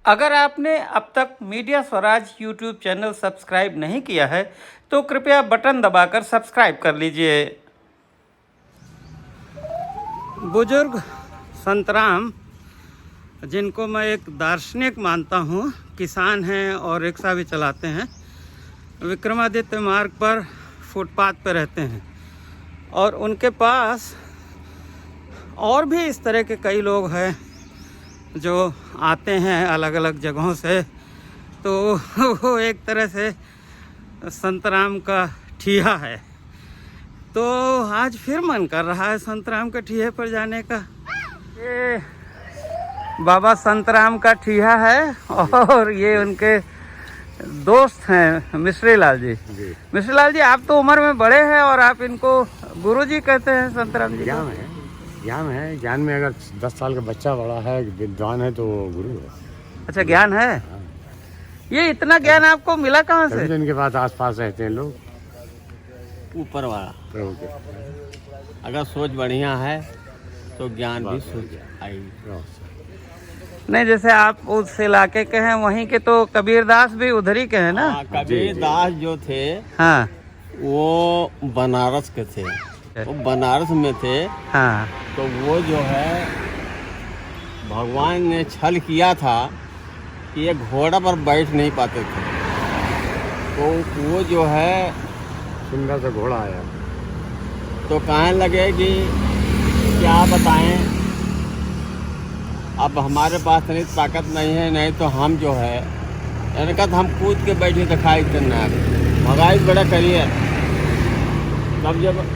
अगर आपने अब तक media Swaraj YouTube channel subscribe नहीं किया है तो कृपया बटन दबाकर सब्सक्राइब कर लीजिए। बुजुर्ग संतराम, जिनको मैं एक दार्शनिक मानता हूँ, किसान हैं और रिक्शा भी चलाते हैं, विक्रमादित्य मार्ग पर फुटपाथ पर रहते हैं और उनके पास और भी इस तरह के कई लोग हैं जो आते हैं अलग अलग जगहों से। तो वो एक तरह से संतराम का ठिया है। तो आज फिर मन कर रहा है संतराम के ठिये पर जाने का। ये बाबा संतराम का ठिया है और ये उनके दोस्त हैं मिश्री लाल जी। मिश्री लाल जी, आप तो उम्र में बड़े हैं और आप इनको गुरुजी कहते हैं संतराम जी। ज्ञान है। ज्ञान में अगर 10 साल का बच्चा बड़ा है, विद्वान है, तो गुरु है। अच्छा, ज्ञान है। हाँ। ये इतना ज्ञान आपको मिला कहाँ से? इनके पास आसपास रहते हैं लोग। ऊपर वाला प्रभु के अगर सोच बढ़िया है तो ज्ञान भी सोच आई। नहीं, जैसे आप उस इलाके के हैं, वहीं के तो कबीरदास भी उधर ही के हैं ना? कबीरदास जो थे, हाँ, वो बनारस के थे। वो बनारस में थे। हाँ। तो वो जो है भगवान ने छल किया था कि ये घोड़ा पर बैठ नहीं पाते थे, तो वो जो है सुंदर सा घोड़ा आया तो कहने लगे कि क्या बताएं, अब हमारे पास इतनी ताकत नहीं है, नहीं तो हम जो है मैंने कहा हम कूद के बैठे दिखाई करना भगाई बड़ा करिए। तब जब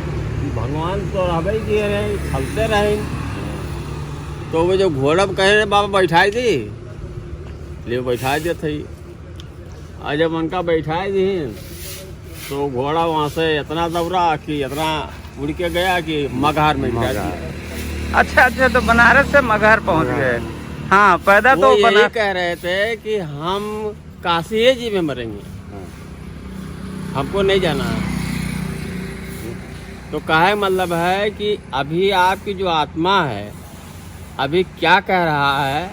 भगवान तो रहे दिए रहे, चलते रहे, तो वो जो घोड़ा कहे रहे बाबा बैठाई दी, ले बैठा दिया थी। और जब उनका बैठाई दी तो घोड़ा वहाँ से इतना दौड़ा कि इतना उड़ के गया कि मगहर में गया। अच्छा, तो बनारस से मगहर पहुंच गए। हाँ, पैदा तो यही कह रहे थे कि हम काशी जी में मरेंगे, हमको नहीं जाना है। तो कहे मतलब है कि अभी आपकी जो आत्मा है अभी क्या कह रहा है।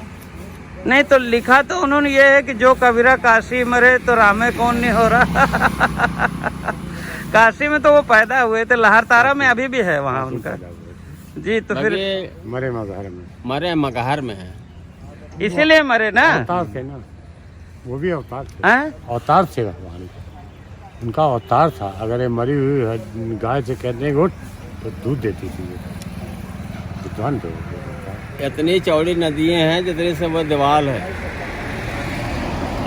नहीं तो लिखा तो उन्होंने ये है कि जो कबीरा काशी मरे तो रामे कौन नहीं हो रहा। काशी में तो वो पैदा हुए थे, लहरतारा में अभी भी है वहाँ उनका जी। तो फिर मरे मगहर में, मरे मगहर में है, इसीलिए मरे ना। अवतार थे ना, वो भी अवतार थे। अवतार थे भगवान के, उनका अवतार था। अगर ये मरी हुई गाय से कहते हैं तो दूध देती थी। विद्वान थे। इतनी चौड़ी नदियाँ हैं जितनी से वो दीवार है,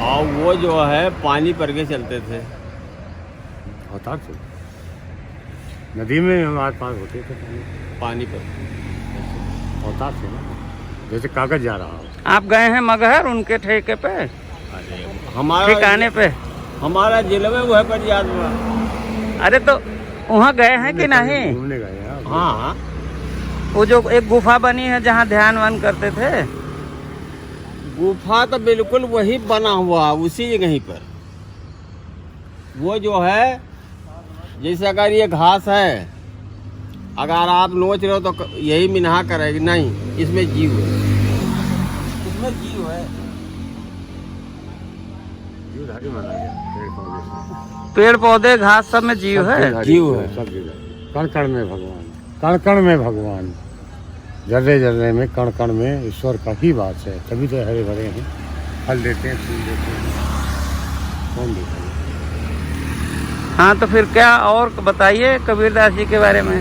और वो जो है पानी पर के चलते थे। अवतार थे। नदी में हम आस पास होते थे पानी पर। अवतार थे ना, जैसे कागज जा रहा हो। आप गए हैं मगहर उनके ठेके पे? अरे हमारा ठिकाने पे हमारा जिले में वो है पर याद हुआ। अरे तो वहाँ गए हैं कि नहीं? घूमने गए हैं। हाँ, वो जो एक गुफा बनी है जहाँ ध्यान वान करते थे, गुफा तो बिल्कुल वही बना हुआ उसी जगह पर। वो जो है जैसे अगर ये घास है, अगर आप नोच रहे हो तो यही मिनहा करेगी, नहीं इसमें जीव है, इसमें जीव है। जीवधारी माना गया। पेड़ पौधे घास सब में जीव है। जीव है सब जगह, कण कण में भगवान, कण कण में भगवान, जर्रे जर्रे में, कण कण में ईश्वर का ही बात है। तभी तो हरे भरे हैं, फल देते हैं, फूल देते हैं। कौन देता है? हाँ, तो फिर क्या और बताइए कबीरदास जी के बारे में।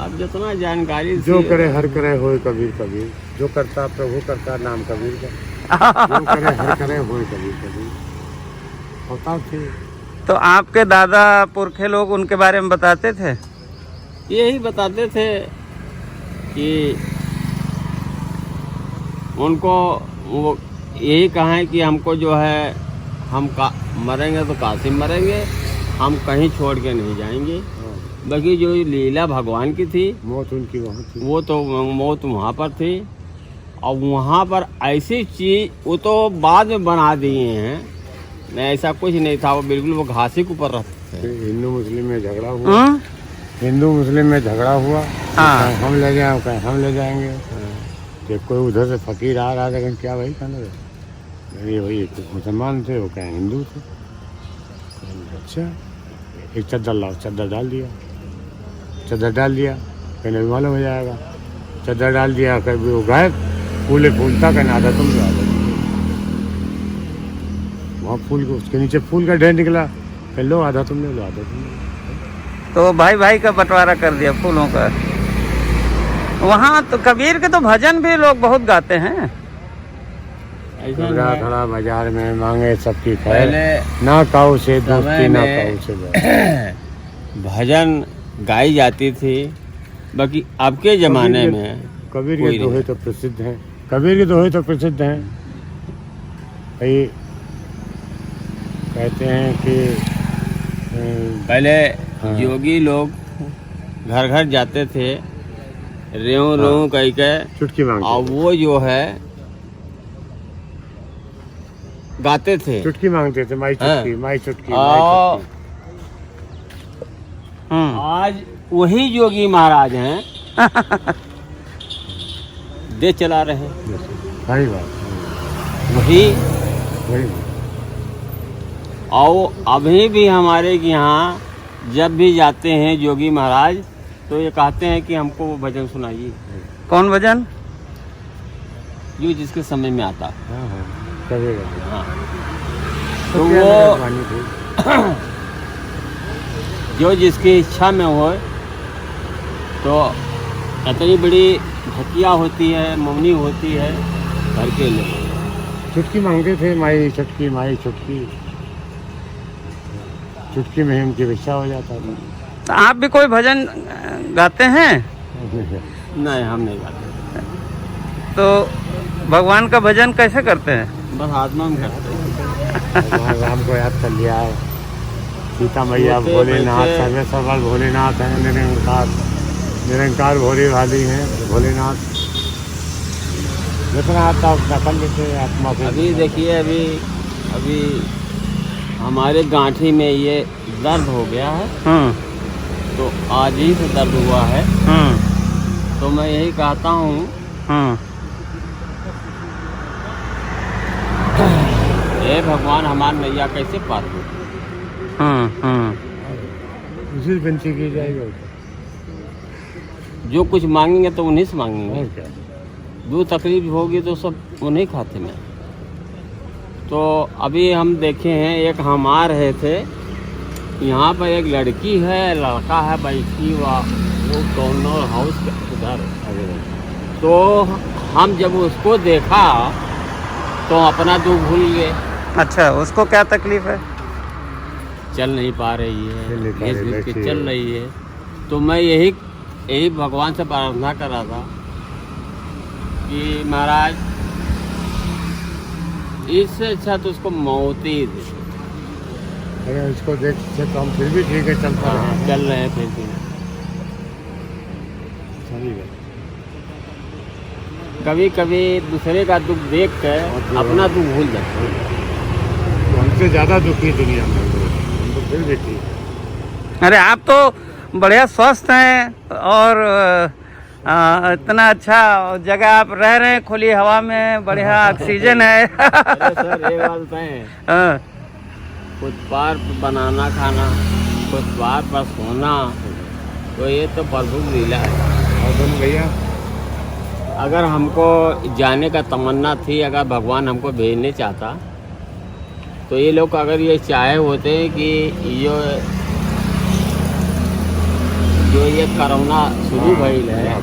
अब जितना जानकारी जो करे हर करे होए कबीर कबीर, जो करता प्रभु करता नाम कबीर का। जो करे हर करे होए कबीर कबीर, होता थे। तो आपके दादा पुरखे लोग उनके बारे में बताते थे? यही बताते थे कि उनको वो यही कहा कि हमको जो है हम मरेंगे तो काशी मरेंगे, हम कहीं छोड़ के नहीं जाएंगे। बाकी जो लीला भगवान की थी, मौत उनकी वहाँ थी, वो तो मौत वहाँ पर थी। और वहाँ पर ऐसी चीज़ वो तो बाद में बना दिए हैं, नहीं ऐसा कुछ नहीं था। वो बिल्कुल वो घासी के ऊपर रहते थे। हिंदू मुस्लिम में झगड़ा हुआ, हिंदू मुस्लिम में झगड़ा हुआ। हाँ। हम ले जाए, कहीं हम ले जाएंगे। कोई उधर से फकीर आ रहा था, लेकिन क्या वही कहना ये वही एक मुसलमान थे, वो कहें हिंदू थे। अच्छा, एक चद्दर लाओ, चद्दर डाल दिया, चद्दर डाल दिया, कहने भी मालूम हो जाएगा। चद्दर डाल दिया, कभी वो गायब, फूले फूलता कहना आधा तुम लो, आधा तुम लो। वहाँ फूल को, उसके नीचे फूल का ढेर निकला, कह लो आधा तुम ले लो, आधा तुम ले लो। तो भाई भाई का बंटवारा कर दिया फूलों का। वहाँ तो कबीर के तो भजन भी लोग बहुत गाते हैं। ऐसा दुर्गा नहीं है। खड़ा बाजार में मांगे सबकी खैर, पहले ना काऊ से दोस्ती समय ना में काऊ से बैर। भजन गाई जाती थी, बाकी अब के ज़माने में कबीर कोई के दोहे नहीं। तो प्रसिद्ध हैं, कबीर के दोहे तो प्रसिद्ध हैं। कई कहते हैं कि पहले हाँ। योगी लोग घर घर जाते थे, रेऊ रेऊ कह के, चुटकी और मांगते वो जो है गाते थे। थे, चुटकी मांगते थे, माई हाँ। चुटकी, माई चुटकी, और माई चुटकी। आज वही योगी महाराज हैं दे चला रहे हैं। सही बात, वही वही और अभी भी हमारे यहाँ जब भी जाते हैं योगी महाराज, तो ये कहते हैं कि हमको वो भजन सुनाइए, कौन भजन? जो जिसके समय में आता। हाँ हाँ, कबीर का। हाँ। तो तो क्या वो मेहरबानी थी। जो जिसकी इच्छा में हो, तो इतनी बड़ी ढकिया होती है, मौनी होती है, घर के लोग चुटकी मांगते थे, माई चुटकी, माई चुटकी। चुटकी में ही उनकी भिक्षा हो जाता था। तो आप भी कोई भजन गाते हैं? नहीं, हम नहीं गाते, तो भगवान का भजन कैसे करते हैं? बस आत्मा में करते हैं। भगवान राम को याद कर लिया है, सीता मैया, छोटे भोलेनाथ, बच्चे- सर्वेश्वर भोलेनाथ हैं, निरंकार निरंकार भोले वाली हैं भोलेनाथ। जितना आता है उतना कर लेते हैं आत्मा से। अभी देखिए, अभी हमारे गांठी में ये दर्द हो गया है, तो आज ही से दर्द हुआ है। तो मैं यही कहता हूँ, हे भगवान हमारी नैया कैसे पार हो। उसी विनती की जाएगी और क्या। जो कुछ मांगेंगे तो उन्हीं से मांगेंगे। और क्या। जो तकलीफ होगी तो सब उन्हीं खाते में। तो अभी हम देखे हैं, एक हम आ रहे थे, यहाँ पर एक लड़की है, लड़का है, बैठी हुआ वो कॉर्नर हाउस के उधर। तो हम जब उसको देखा तो अपना दुख भूल गए। अच्छा, उसको क्या तकलीफ है? चल नहीं पा रही है, चल नहीं पा घिस रही, घिस के बैठी चल है। रही है। तो मैं यही भगवान से प्रार्थना कर रहा था कि महाराज इससे अच्छा तो उसको मौत ही दे। अरे इसको देख से तो हम फिर भी ठीक है, चलता रहे हैं। चल रहे हैं फिर भी। सही है। कभी कभी दूसरे का दुख देख कर अपना दुख भूल जाते हैं। तो हमसे ज़्यादा दुखी दुनिया में लोग, हम तो फिर भी ठीक है। अरे आप तो बढ़िया स्वस्थ हैं और इतना अच्छा जगह आप रह रहे हैं, खुली हवा में, बढ़िया ऑक्सीजन है। अरे सर, एक बात बताएं, हाँ, फुटपाथ पर बनाना खाना, फुटपाथ पर सोना, तो ये तो प्रभु की लीला है। और तुम भैया, अगर हमको जाने का तमन्ना थी, अगर भगवान हमको भेजने चाहता, तो ये लोग अगर ये चाहे होते कि जो ये कोरोना शुरू भइल है,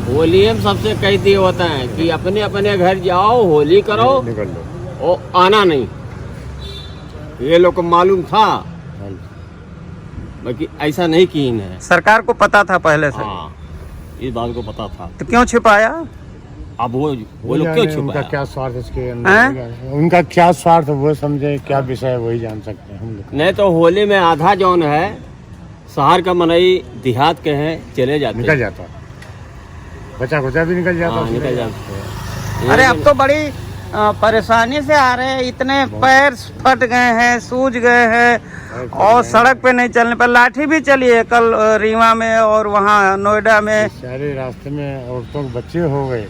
होली हम सबसे कह दिए होते हैं कि अपने अपने घर जाओ, होली करो निकल लो। और आना नहीं। ये लोग को मालूम था, बाकी ऐसा नहीं की है। सरकार को पता था पहले से, हाँ, इस बात को पता था। तो क्यों छिपाया? अब वो लोग क्यों उनका छुपाया? क्या स्वार्थ इसके हैं? अंदर, उनका क्या स्वार्थ वो समझे, क्या विषय है वही जान सकते हैं हम लोग। नहीं तो होली में आधा जौन है शहर का मनई देहात के हैं, चले जाते निकल जाता, बचा खुचा भी निकल जाता। हाँ, उसमें। निकल जाते हैं। अरे अब तो बड़ी परेशानी से आ रहे हैं, इतने पैर फट गए हैं, सूज गए हैं, और सड़क पे नहीं चलने पर लाठी भी चली है कल रीवा में और वहाँ नोएडा में। सारे रास्ते में औरतों के बच्चे हो गए,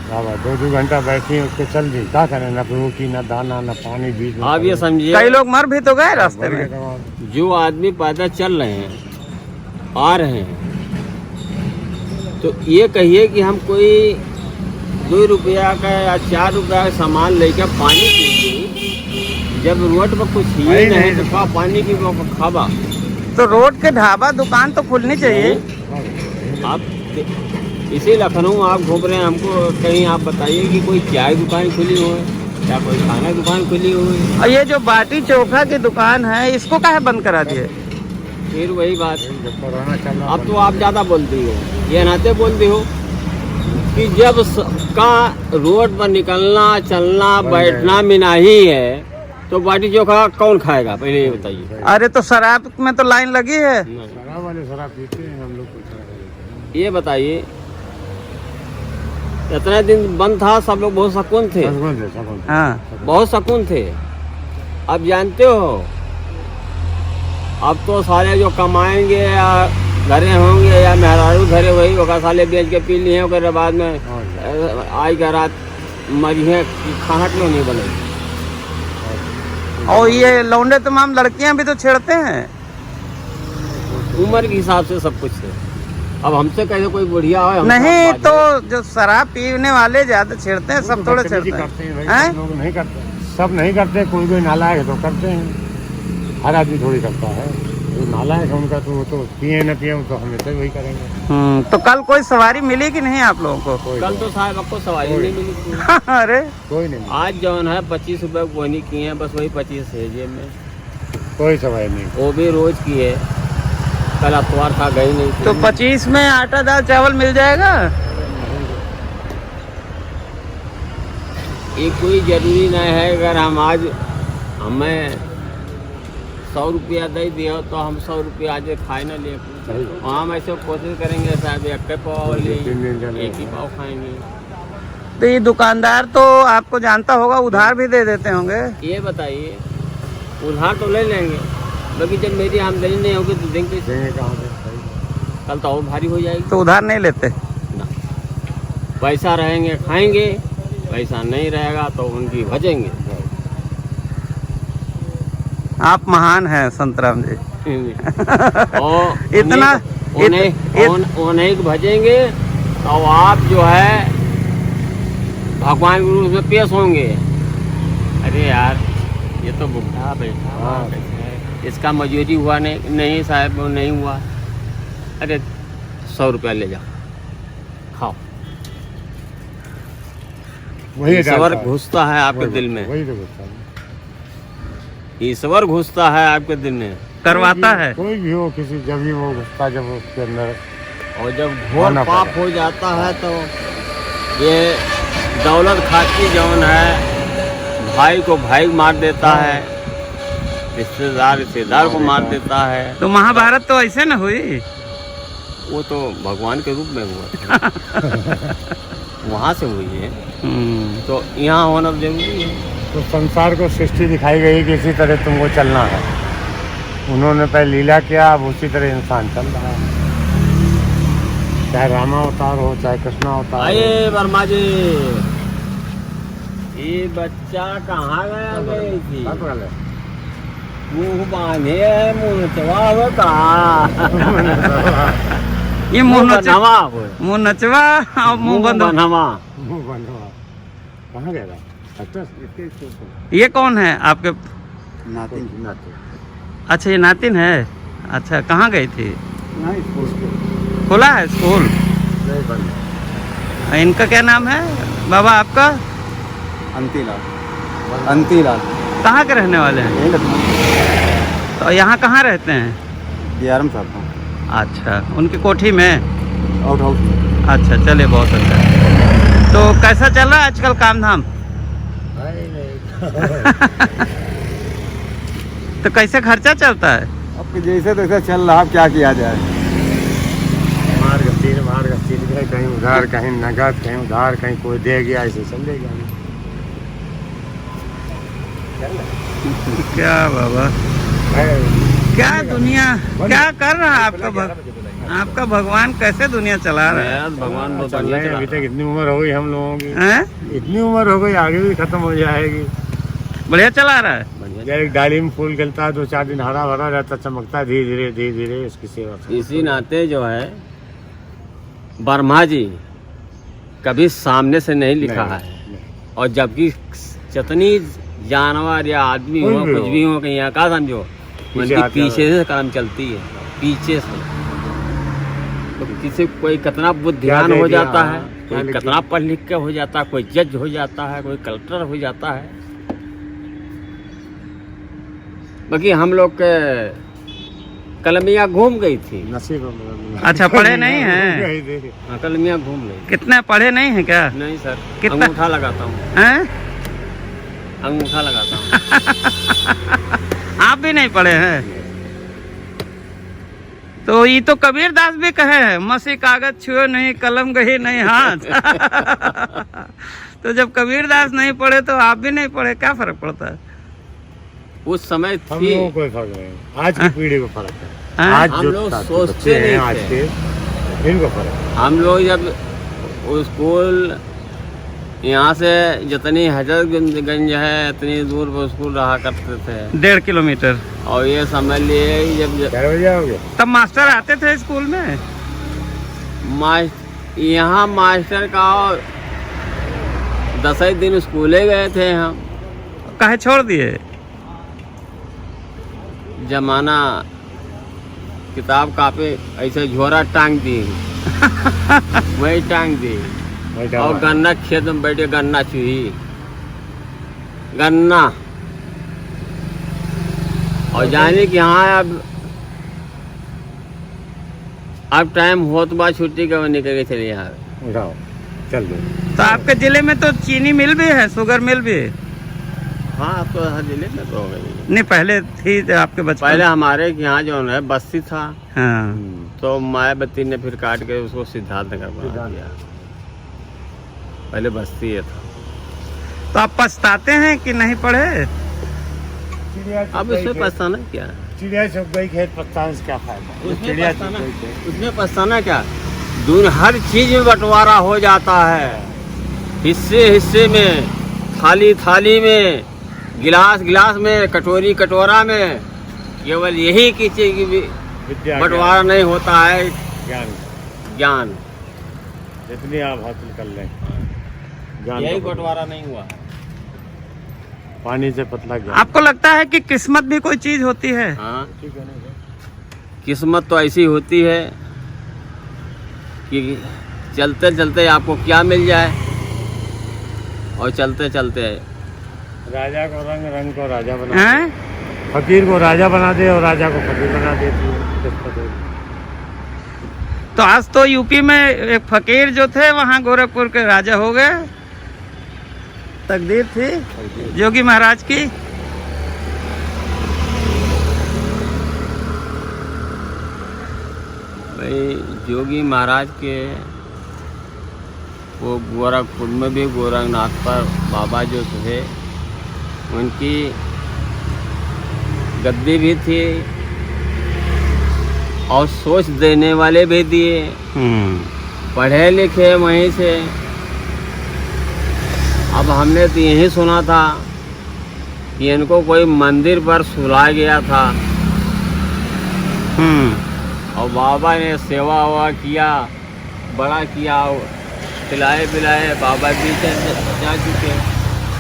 बाबा 2-2 घंटा बैठी उसको चल दी, क्या करें, ना रोटी ना दाना ना पानी बीच में। आप ये समझिए, कई लोग मर भी तो गए रास्ते में। जो आदमी पैदल चल रहे हैं, आ रहे हैं, तो ये कहिए कि हम कोई 2 रुपया का या 4 रुपया का सामान लेकर पानी पीजिए, जब रोड पर कुछ ही नहीं तो खा पानी की खाबा। तो रोड के ढाबा दुकान तो खुलनी चाहिए। आप इसी लखनऊ आप घूम रहे हैं, हमको कहीं आप बताइए कि कोई चाय दुकान खुली हो या कोई खाना दुकान खुली हो। और ये जो बाटी चोखा की दुकान है, इसको काहे बंद करा दिए? फिर वही बात, कोरोना चल रहा, अब तो आप ज़्यादा बोलती हो, ये नाते बोलती हो कि जब का रोड पर निकलना चलना बैठना मिनाही है, तो बाटी चोखा कौन खाएगा, पहले ये बताइए। अरे तो शराब में तो लाइन लगी है। शराब वाले शराब पीते हैं, हम लोग को शराब। ये बताइए, इतने दिन बंद था, सब लोग बहुत सुकून थे, हाँ, बहुत सुकून थे। अब जानते हो, अब तो साले जो कमाएंगे या घरे होंगे या मेहरारू घरे, वही होगा, साले बेच के पी लिए, उसके बाद में आज का रात मरिए, खाना क्यों नहीं बनेगी। और ये लौंडे तमाम लड़कियां भी तो छेड़ते हैं। उम्र के हिसाब से सब कुछ है। अब हमसे कैसे कोई बुढ़िया हो, नहीं तो जो शराब पीने वाले ज्यादा छेड़ते हैं, सब थोड़े छेड़ते हैं। लोग नहीं करते, सब नहीं करते, कोई कोई नालायक है तो करते हैं, हर आदमी थोड़ी करता है। जो नालायक है उनका तो वो तो पिए न पिए, तो हम तो वही करेंगे। तो कल कोई सवारी मिली कि नहीं आप लोगों को? कल तो साहब आपको सवारी नहीं मिली थी। अरे कोई नहीं, आज जौन है 25 रुपये बोनी की है, बस वही 25 है जेब में, कोई सवारी नहीं। वो भी रोज की है, कल अखबार था गई नहीं थी। तो 25 में आटा दाल चावल मिल जाएगा। ये कोई जरूरी नहीं है, अगर हम आज हमें 100 रुपया दे दिया तो हम 100 रुपया आज खाए ना ले, हम ऐसे कोशिश करेंगे साहब एक पाव ले, एक ही पाव खाएंगे। तो ये दुकानदार तो आपको जानता होगा, उधार भी दे देते होंगे। ये बताइए, उधार तो ले लेंगे, बाकी जब मेरी आमदनी नहीं होगी तो देंगे कहाँ से? कल तो और भारी हो जाएगी। तो उधार नहीं लेते। ना, पैसा रहेंगे खाएंगे, पैसा नहीं रहेगा तो उनकी भजेंगे। आप महान हैं संतराम जी। और इतना उन्हें भजेंगे, और आप जो है भगवान के रूप में पेश होंगे। अरे यार, ये तो बुढ़ा बैठा है, इसका मजूरी हुआ नहीं साहब, वो नहीं हुआ। अरे 100 रुपया ले जाओ, खाओ। वही ईश्वर घुसता है आपके दिल में, वही तो घुसता है। ईश्वर घुसता है आपके दिल में, करवाता है। कोई भी हो, किसी जब भी वो घुसता, जब उसके अंदर, और जब घोर पाप हो जाता है तो ये दौलत खाती जौन है, भाई को भाई मार देता है, रिश्तेदार को मार देता है। तो महाभारत तो ऐसे न हुई। वो तो भगवान के रूप में हुआ था। वहाँ से हुई है, तो यहाँ होना जरूरी है। तो संसार को सृष्टि दिखाई गई कि इसी तरह तुमको चलना है। उन्होंने पहले लीला किया, अब उसी तरह इंसान चल रहा है, चाहे रामा अवतार हो चाहे कृष्णा अवतार हो। आइए वर्मा जी, ये बच्चा कहाँ गई थी? मुँह बांधे है, मुँह नचवा हुआ कहाँ? ये मुँह नचवा और मुँह बंधवा। कहाँ गया? ये कौन है आपके? नातिन। अच्छा, ये नातिन है। अच्छा, कहाँ गई थी? नहीं, स्कूल खुला है स्कूल? नहीं, बंद। इनका क्या नाम है बाबा आपका? अंतीलाल। कहाँ के रहने वाले हैं? तो यहाँ कहाँ रहते हैं? बिहारम साहब। अच्छा, उनकी कोठी में? Out house. अच्छा, चले, बहुत अच्छा। तो कैसा चल रहा है आजकल काम धाम? तो कैसे खर्चा चलता है? अब जैसे तैसे चल रहा, क्या किया जाए। मार गस्ती गए, कहीं उधार, कहीं नगद, कहीं उधार, कहीं कोई दे गया, ऐसे चल देगा। क्या बाबा, क्या दुनिया, क्या कर रहा है आपका आपका भगवान कैसे दुनिया चला रहा है? मेरा भगवान बहुत चल बढ़िया रहे हैं। चला अभी रहा तक इतनी उम्र हो गई हम लोगों की, हैं? इतनी उम्र हो गई, आगे भी खत्म हो जाएगी। बढ़िया चला रहा है। है। बढ़िया। जब एक डाली में फूल खिलता है 2-4 दिन हरा भरा रहता, चमकता है, धीरे धीरे इसकी सेवा से। इसी नाते जो है ब्रह्मा जी कभी सामने से नहीं लिखा नहीं, है, नहीं। और जबकि जितनी जानवर या आदमी कोई हो भी कुछ हो। भी हो कहीं यहाँ का समझो उनकी हाथ पीछे से काम चलती है, पीछे से। तो किसी कोई कितना बुद्धिमान दे हो दिया, जाता है, हाँ, कोई लिख कितना पढ़ लिख के हो जाता है, कोई जज हो जाता है, कोई कलेक्टर हो जाता है। बाकी हम लोग के कलमिया घूम गई थी। नसीब में। अच्छा, पढ़े नहीं हैं? गई थी। हाँ, कलमिया घूम गई। कितने पढ़े नहीं है क्या? नहीं सर, कितना? अंगूठा लगाता हूँ, हैं? अंगूठा लगाता हूँ। आप भी नहीं पढ़े हैं? तो ये तो कबीर दास भी कहे हैं, मसी कागज छुओ नहीं, कलम गही नहीं हाथ। तो जब कबीर दास नहीं पढ़े तो आप भी नहीं पढ़े, क्या फर्क पड़ता है? उस समय हम थी, लोगों को कोई फर्क नहीं, आज की पीढ़ी को फर्क है। हाँ? आज हम जो लोग बच्चे सोचते हैं नहीं आज थे। के, इनको फर्क है। हम लोग जब स्कूल यहाँ से जितनी हजरतगंज है इतनी दूर पर स्कूल रहा करते थे, 1.5 किलोमीटर। और ये समझ लिए जब 4 बजे आओगे? तब मास्टर आते थे स्कूल में? यहाँ मास्टर का 10 दिन स्कूले गए थे हम। काहे छोड़ दिए? जमाना किताब कापी ऐसे झोरा टांग दी, वही टांग दी, बैठा और हुआ है। गन्ना खेत में बैठे गन्ना चूही, गन्ना। और जाने कि हाँ अब टाइम हो तो बाद छुट्टी का निकल के चले यहाँ। उठाओ, चल दो। तो आपके जिले में तो चीनी मिल भी है, शुगर मिल भी है? हाँ, अब तो हर जिले में तो हो गई। नहीं, पहले थी आपके बचपन? पहले हमारे यहाँ जो है बस्ती था, हाँ। तो मायावती ने फिर काट के उसको सिद्धार्थ नगर बना दिया। पहले बस्ती ये था। तो आप पछताते हैं कि नहीं पढ़े? अब इसमें पछताना क्या? चिड़िया चुप गई खेत, पछताने से क्या फायदा? उसमें चिड़िया पछताना- चुप गई खेत। उसमें पछताना क्या? हर चीज में बंटवारा हो जाता है, हिस्से हिस्से में, थाली थाली में, गिलास गिलास में, कटोरी कटोरा में। केवल यही की चीज की भी विद्या बंटवारा नहीं होता है, ज्ञान, ज्ञान। जितनी आप हासिल कर लें, ज्ञान यही का बंटवारा नहीं हुआ है। पानी से पतला ज्ञान। आपको लगता है कि किस्मत भी कोई चीज होती है? हाँ, ठीक है ना? किस्मत तो ऐसी होती है कि चलते चलते आपको क्या मिल जाए, और चलते चलते राजा को रंग, रंग को राजा बना दे। हैं? फकीर को राजा बना दे और राजा को फकीर बना देती है। किस्मत होगी। तो आज तो यूपी में एक फकीर जो थे वहाँ गोरखपुर के राजा हो गए। तकदीर थी योगी महाराज की। भाई योगी महाराज के वो गोरखपुर में भी गोरखनाथ पर बाबा जो थे उनकी गद्दी भी थी, और सोच देने वाले भी दिए, पढ़े लिखे वहीं से। अब हमने तो यही सुना था कि इनको कोई मंदिर पर सुलाया गया था, और बाबा ने सेवा हुआ किया, बड़ा किया, खिलाए पिलाए, बाबा भी जा चुके।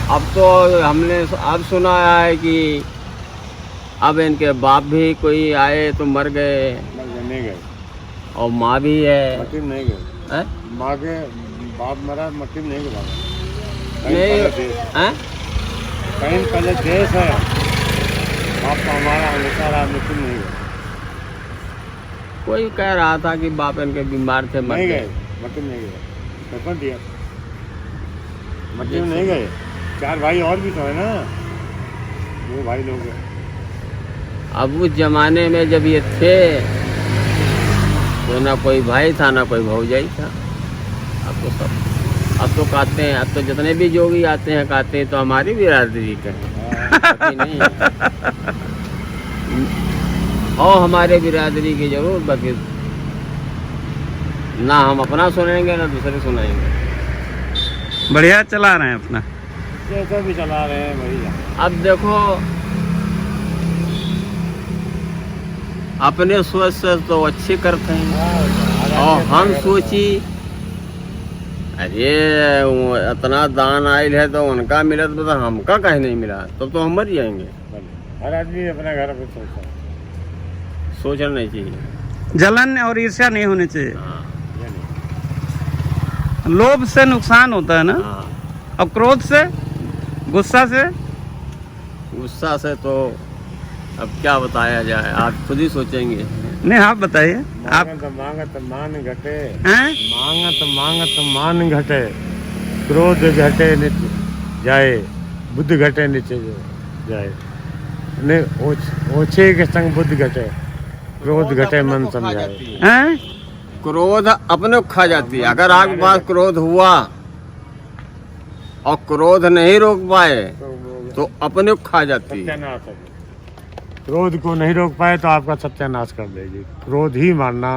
अब तो हमने अब सुना है कि अब इनके बाप भी कोई आए तो मर गए, नहीं गए, और माँ भी है। मट्टी में नहीं गए। हैं? माँ के बाप मरा, मट्टी में नहीं गया। नहीं हैं? कहीं पहले देश है, बाप तो हमारा हमेशा रहा, मट्टी में नहीं गए। कोई कह रहा था कि बाप इनके बीमार थे, मर नहीं गए। गए, मट्टी में नहीं गए। पेपर दिया, मट्टी में नहीं गए। 4 भाई और भी तो है ना, 2 भाई लोग हैं। अब उस जमाने में जब ये थे तो ना कोई भाई था ना कोई भौजाई था। अब तो कहते हैं, अब तो जितने भी जोगी आते हैं कहते हैं तो हमारी बिरादरी का है, बाकी नहीं है। और हमारे बिरादरी की जरूर बाकी ना हम अपना सुनेंगे ना दूसरे सुनाएंगे। बढ़िया चला रहे हैं अपना। जैसा भी चला रहे हैं वही है। अब देखो अपने सोच से तो अच्छे करते हैं और हम सोची अरे वो इतना दान आयल है तो उनका मिला तो हमका कहीं नहीं मिला तो हम मर जाएंगे। हर आदमी अपने घर पे सोचता है। सोचना नहीं चाहिए। जलन और ईर्ष्या नहीं होनी चाहिए। हाँ, ये नहीं। लोभ से नुकसान होता है ना, हाँ। और क्रोध से, गुस्सा से, गुस्सा से तो अब क्या बताया जाए, आप खुद ही सोचेंगे। नहीं आप बताइए आप। मांगत मान घटे, हैं? मांगत मान घटे, क्रोध घटे नीचे जाए, बुद्ध घटे नीचे जाए। नहीं ओछे के संग बुद्ध घटे, क्रोध घटे मन समझाए। हैं? क्रोध अपने को खा जाती है। अगर आपके पास क्रोध हुआ और क्रोध नहीं रोक पाए तो अपने को खा जाती है। सत्यानाश है। क्रोध को नहीं रोक पाए तो आपका सत्यानाश कर देगी। क्रोध ही मारना,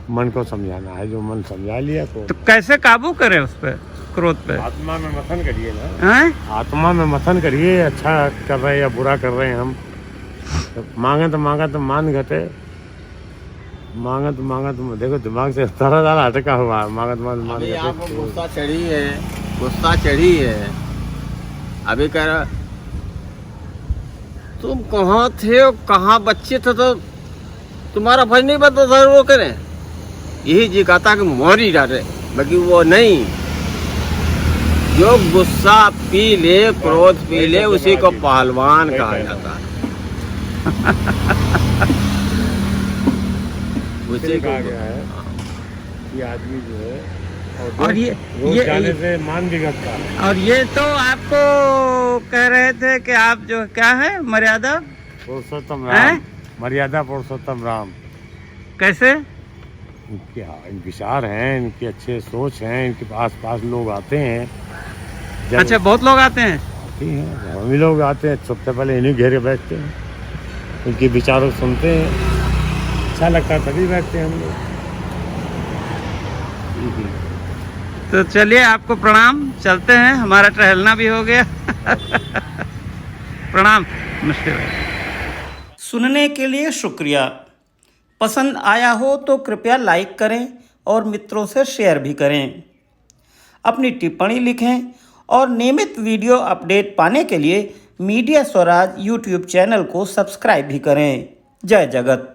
मन को समझाना है। जो मन समझा लिया तो कैसे काबू करें उस पे, क्रोध पे? आत्मा में मथन करिए ना। हैं? आत्मा में मथन करिए। अच्छा कर रहे हैं या बुरा कर रहे हैं हम। तो मांगत मान घटे, मांगत देखो दिमाग से सारा सारा हटका हुआ है। मांगत मान अभी घटे। आपको गुस्सा चढ़ी है। अभी कह रहा तुम कहाँ थे, कहाँ बच्चे थे तो तुम्हारा भज नहीं बता था वो करें। यही जी कहता कि मोहरी डाले, बाकी वो नहीं। जो गुस्सा पी ले, क्रोध पी ले, उसी को पहलवान कहा जाता है। उसी को कहा गया है कि आदमी जो है और ये रोज जाने से मान भी घटता है। और ये तो आपको कह रहे थे कि आप जो क्या है मर्यादा पुरुषोत्तम हैं? राम, मर्यादा पुरुषोत्तम राम। कैसे? इनके विचार हैं, इनकी अच्छे सोच हैं, इनके पास लोग आते हैं। जब अच्छा बहुत लोग आते हैं। आते हैं, हम ही लोग आते हैं। सबसे पहले इन्हीं घेरे बैठते हैं, इनके विचारों को सुनते हैं। अच्छा लगता है तभी बैठते हैं हम लोग। तो चलिए आपको प्रणाम, चलते हैं, हमारा टहलना भी हो गया। प्रणाम, नमस्ते। सुनने के लिए शुक्रिया। पसंद आया हो तो कृपया लाइक करें और मित्रों से शेयर भी करें। अपनी टिप्पणी लिखें और नियमित वीडियो अपडेट पाने के लिए मीडिया स्वराज यूट्यूब चैनल को सब्सक्राइब भी करें। जय जगत।